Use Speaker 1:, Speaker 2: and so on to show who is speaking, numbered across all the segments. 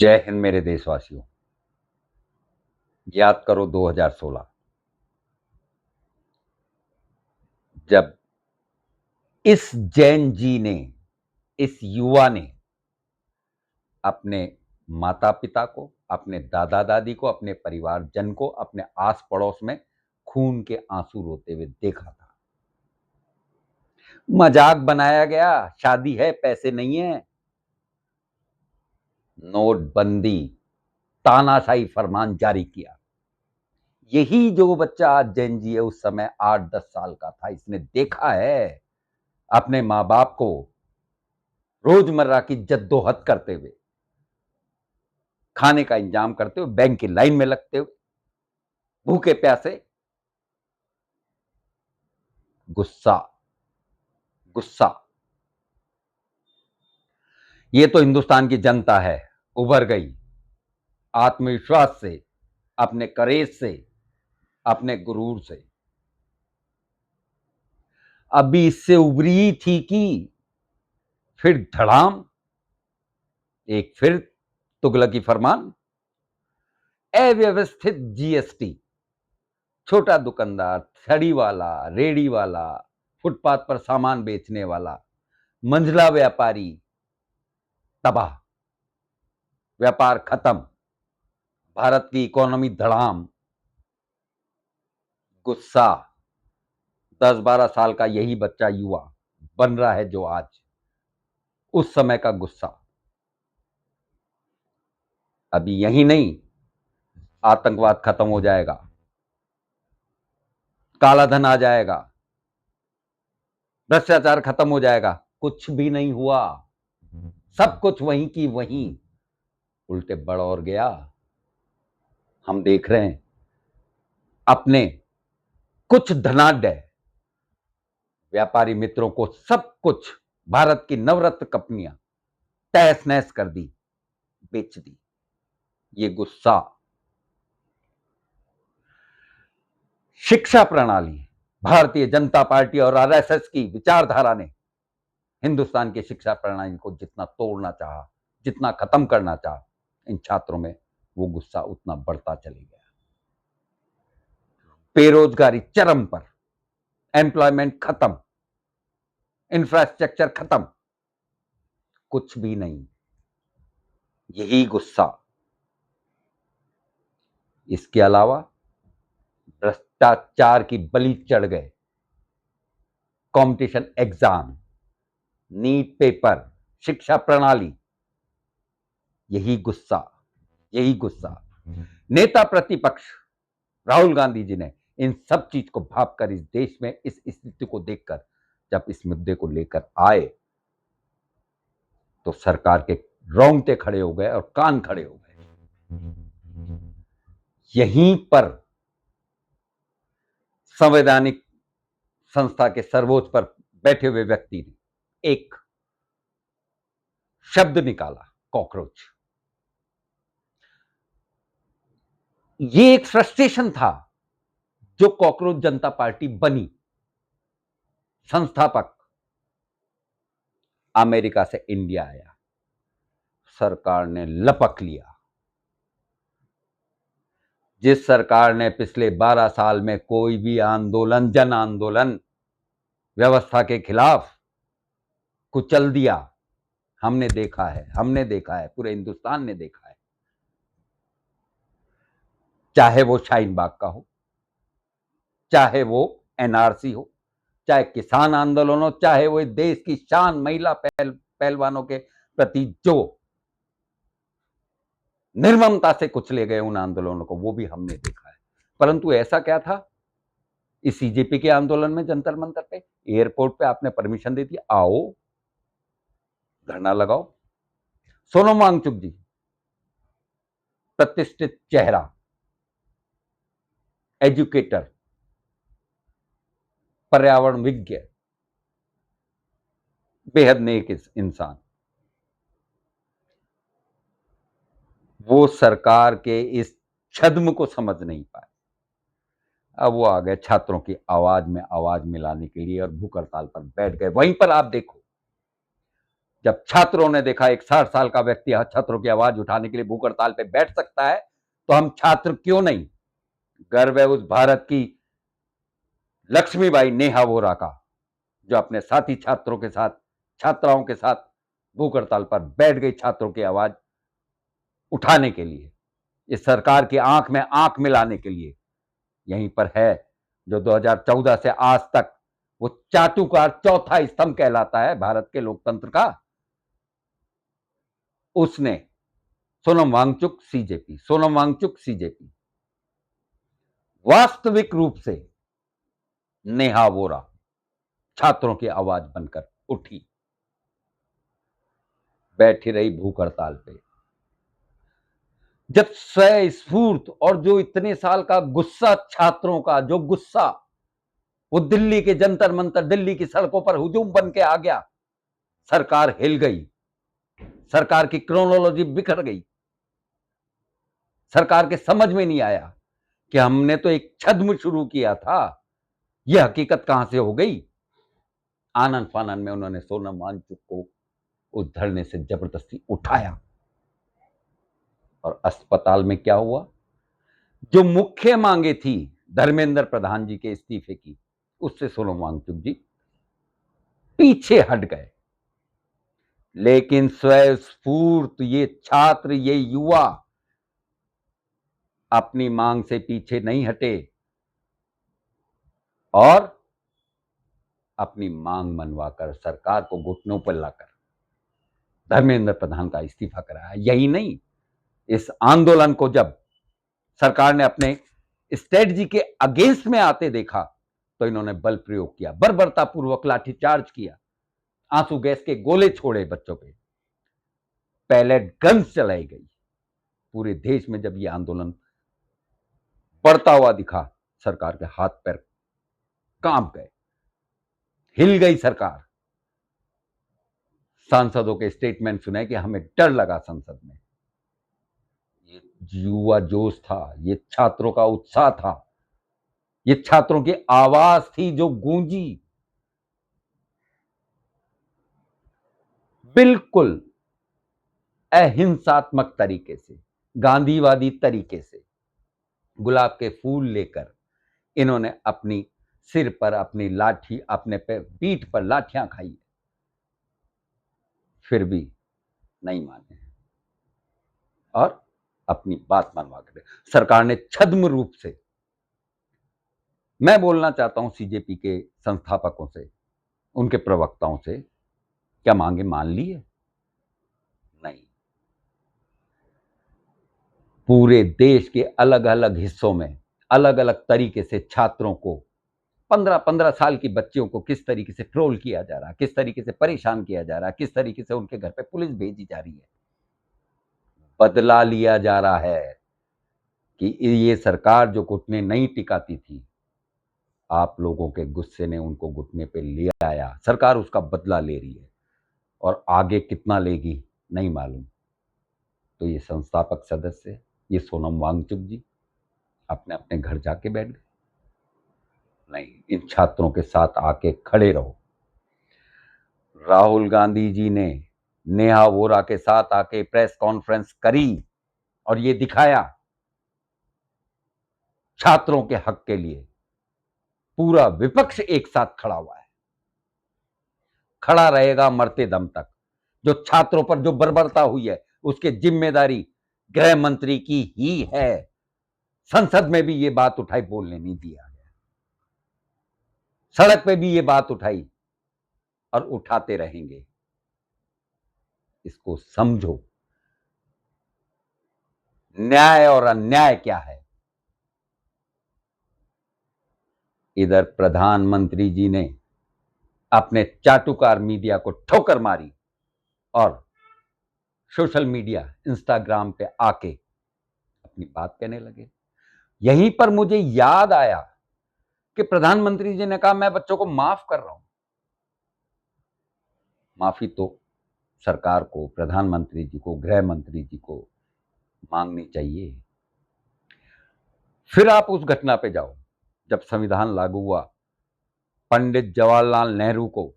Speaker 1: जय हिंद मेरे देशवासियों। याद करो 2016 जब इस जैन जी ने, इस युवा ने अपने माता-पिता को, अपने दादा-दादी को, अपने परिवारजन को, अपने आस-पड़ोस में खून के आंसू रोते हुए देखा था। मजाक बनाया गया, शादी है, पैसे नहीं है। नोटबंदी, तानाशाही फरमान जारी किया। यही जो बच्चा आज जैन जी है, उस समय 8-10 साल का था। इसने देखा है अपने माँ-बाप को रोजमर्रा की जद्दोजहद करते हुए, खाने का इंतजाम करते हुए, बैंक की लाइन में लगते हुए, भूखे प्यासे। गुस्सा, गुस्सा। ये तो हिंदुस्तान की जनता है, उभर गई आत्मविश्वास से, अपने करेज से, अपने गुरूर से। अभी इससे उभरी ही थी कि फिर धड़ाम, एक फिर तुगलकी फरमान, अव्यवस्थित जीएसटी। छोटा दुकानदार, छड़ी वाला, रेड़ी वाला, फुटपाथ पर सामान बेचने वाला, मंझला व्यापारी तबाह, व्यापार खत्म, भारत की इकोनॉमी धड़ाम। गुस्सा, 10-12 साल का यही बच्चा युवा बन रहा है जो आज, उस समय का गुस्सा। अभी यही नहीं, आतंकवाद खत्म हो जाएगा, काला धन आ जाएगा, भ्रष्टाचार खत्म हो जाएगा। कुछ भी नहीं हुआ, सब कुछ वहीं की वहीं, उल्टे बढ़ और गया। हम देख रहे हैं अपने कुछ धनाढ्य व्यापारी मित्रों को सब कुछ, भारत की नवरत्न कंपनियां तहस नहस कर दी, बेच दी। ये गुस्सा। शिक्षा प्रणाली, भारतीय जनता पार्टी और आरएसएस की विचारधारा ने हिंदुस्तान की शिक्षा प्रणाली को जितना तोड़ना चाहा, जितना खत्म करना चाहा, इन छात्रों में वो गुस्सा उतना बढ़ता चले गया। बेरोजगारी चरम पर, एम्प्लॉयमेंट खत्म, इंफ्रास्ट्रक्चर खत्म, कुछ भी नहीं। यही गुस्सा। इसके अलावा भ्रष्टाचार की बलि चढ़ गए, कंपटीशन एग्जाम, नीट पेपर, शिक्षा प्रणाली। यही गुस्सा, यही गुस्सा। नेता प्रतिपक्ष राहुल गांधी जी ने इन सब चीज को भांपकर, इस देश में इस स्थिति को देखकर जब इस मुद्दे को लेकर आए, तो सरकार के रोंगटे खड़े हो गए और कान खड़े हो गए। यहीं पर संवैधानिक संस्था के सर्वोच्च पर बैठे हुए व्यक्ति ने एक शब्द निकाला, कॉकरोच। ये एक फ्रस्ट्रेशन था जो कॉकरोच जनता पार्टी बनी। संस्थापक अमेरिका से इंडिया आया, सरकार ने लपक लिया। जिस सरकार ने पिछले 12 साल में कोई भी आंदोलन, जन आंदोलन व्यवस्था के खिलाफ कुचल दिया, हमने देखा है, हमने देखा है, पूरे हिंदुस्तान ने देखा है। चाहे वो शाहीन बाग का हो, चाहे वो एनआरसी हो, चाहे किसान आंदोलन हो, चाहे वो देश की शान महिला पहलवानों के प्रति जो निर्ममता से कुचले गए उन आंदोलनों को, वो भी हमने देखा है। परंतु ऐसा क्या था इस सीजेपी के आंदोलन में, जंतर मंतर पे, एयरपोर्ट पे आपने परमिशन दे दी, आओ धरना लगाओ। सोनम वांगचुक जी, प्रतिष्ठित चेहरा, एजुकेटर, पर्यावरण विज्ञ, बेहद नेक इंसान, वो सरकार के इस छद्म को समझ नहीं पाए। अब वो आ गए छात्रों की आवाज में आवाज मिलाने के लिए और भूख हड़ताल पर बैठ गए। वहीं पर आप देखो, जब छात्रों ने देखा एक 60 साल का व्यक्ति छात्रों की आवाज उठाने के लिए भूख हड़ताल पे बैठ सकता है, तो हम छात्र क्यों नहीं। गर्व है उस भारत की लक्ष्मीबाई नेहा वोरा का, जो अपने साथी छात्रों के साथ, छात्राओं के साथ भूख हड़ताल पर बैठ गई छात्रों की आवाज उठाने के लिए, इस सरकार की आंख में आंख मिलाने के लिए। यहीं पर है जो 2014 से आज तक वो चाटुकार चौथा स्तंभ कहलाता है भारत के लोकतंत्र का, उसने सोनम वांगचुक सीजेपी वास्तविक रूप से नेहा वोरा छात्रों की आवाज बनकर उठी, बैठी रही भूख हड़ताल पे। जब स्वस्फूर्त और जो इतने साल का गुस्सा छात्रों का, जो गुस्सा वो दिल्ली के जंतर मंतर, दिल्ली की सड़कों पर हुजूम बन के आ गया, सरकार हिल गई, सरकार की क्रोनोलॉजी बिखर गई, सरकार के समझ में नहीं आया कि हमने तो एक छद्म शुरू किया था, यह हकीकत कहां से हो गई। आनन फानन में उन्होंने सोनम वांगचुक को उस धरने से जबरदस्ती उठाया, और अस्पताल में क्या हुआ, जो मुख्य मांगे थी धर्मेंद्र प्रधान जी के इस्तीफे की, उससे सोनम वांगचुक जी पीछे हट गए। लेकिन स्वस्फूर्त ये छात्र, ये युवा अपनी मांग से पीछे नहीं हटे और अपनी मांग मनवाकर सरकार को घुटनों पर लाकर धर्मेंद्र प्रधान का इस्तीफा कराया। यही नहीं, इस आंदोलन को जब सरकार ने अपने स्ट्रेटजी के अगेंस्ट में आते देखा, तो इन्होंने बल प्रयोग किया, बर्बरतापूर्वक लाठीचार्ज किया, आंसू गैस के गोले छोड़े बच्चों पे, पैलेट गन्स चलाई गई। पूरे देश में जब यह आंदोलन बढ़ता हुआ दिखा, सरकार के हाथ पैर कांप गए, हिल गई सरकार। सांसदों के स्टेटमेंट सुने कि हमें डर लगा संसद में। ये युवा जोश था, ये छात्रों का उत्साह था, ये छात्रों की आवाज थी जो गूंजी। बिल्कुल अहिंसात्मक तरीके से, गांधीवादी तरीके से गुलाब के फूल लेकर इन्होंने अपनी सिर पर अपनी लाठी, अपने पे पीठ पर लाठियां खाई, फिर भी नहीं माने और अपनी बात मनवा कर सरकार ने छद्म रूप से, मैं बोलना चाहता हूं सीजेपी के संस्थापकों से, उनके प्रवक्ताओं से, क्या मांगे मान ली है? नहीं। पूरे देश के अलग अलग हिस्सों में अलग अलग तरीके से छात्रों को, 15-15 साल की बच्चियों को किस तरीके से ट्रोल किया जा रहा है, किस तरीके से परेशान किया जा रहा है, किस तरीके से उनके घर पे पुलिस भेजी जा रही है, बदला लिया जा रहा है कि ये सरकार जो घुटने नहीं टिकाती थी, आप लोगों के गुस्से ने उनको घुटने पे ले आया, सरकार उसका बदला ले रही है और आगे कितना लेगी नहीं मालूम। तो ये संस्थापक सदस्य, ये सोनम वांगचुक जी अपने अपने घर जाके बैठ गए, नहीं, इन छात्रों के साथ आके खड़े रहो। राहुल गांधी जी ने नेहा वोरा के साथ आके प्रेस कॉन्फ्रेंस करी और ये दिखाया छात्रों के हक के लिए पूरा विपक्ष एक साथ खड़ा हुआ है, खड़ा रहेगा मरते दम तक। जो छात्रों पर जो बर्बरता हुई है उसकी जिम्मेदारी गृह मंत्री की ही है। संसद में भी ये बात उठाई, बोलने नहीं दिया गया, सड़क पे भी ये बात उठाई और उठाते रहेंगे। इसको समझो, न्याय और अन्याय क्या है। इधर प्रधानमंत्री जी ने अपने चाटुकार मीडिया को ठोकर मारी और सोशल मीडिया, इंस्टाग्राम पे आके अपनी बात कहने लगे। यहीं पर मुझे याद आया कि प्रधानमंत्री जी ने कहा मैं बच्चों को माफ कर रहा हूं। माफी तो सरकार को, प्रधानमंत्री जी को, गृह मंत्री जी को मांगनी चाहिए। फिर आप उस घटना पे जाओ जब संविधान लागू हुआ, पंडित जवाहरलाल नेहरू को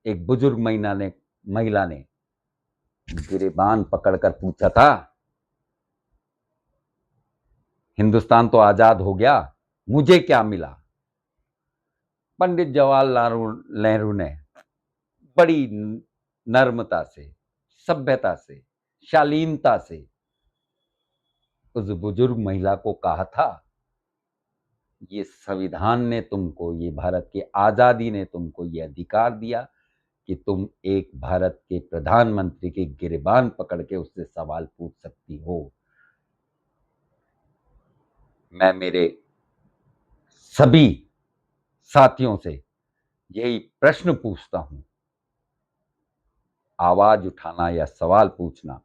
Speaker 1: एक बुजुर्ग महिला ने महिला ने गिरेबान पकड़कर पूछा था, हिंदुस्तान तो आजाद हो गया, मुझे क्या मिला? पंडित जवाहरलाल नेहरू ने बड़ी नर्मता से, सभ्यता से, शालीनता से उस बुजुर्ग महिला को कहा था, ये संविधान ने तुमको, ये भारत की आजादी ने तुमको ये अधिकार दिया कि तुम एक भारत के प्रधानमंत्री के गिरेबान पकड़ के उससे सवाल पूछ सकती हो। मैं मेरे सभी साथियों से यही प्रश्न पूछता हूं, आवाज उठाना या सवाल पूछना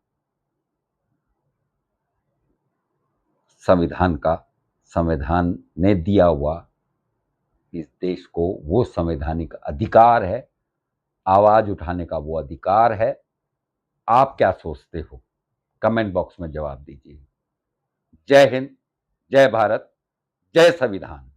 Speaker 1: संविधान ने दिया हुआ इस देश को वो संवैधानिक अधिकार है, आवाज उठाने का वो अधिकार है। आप क्या सोचते हो? कमेंट बॉक्स में जवाब दीजिए। जय हिंद, जय भारत, जय संविधान।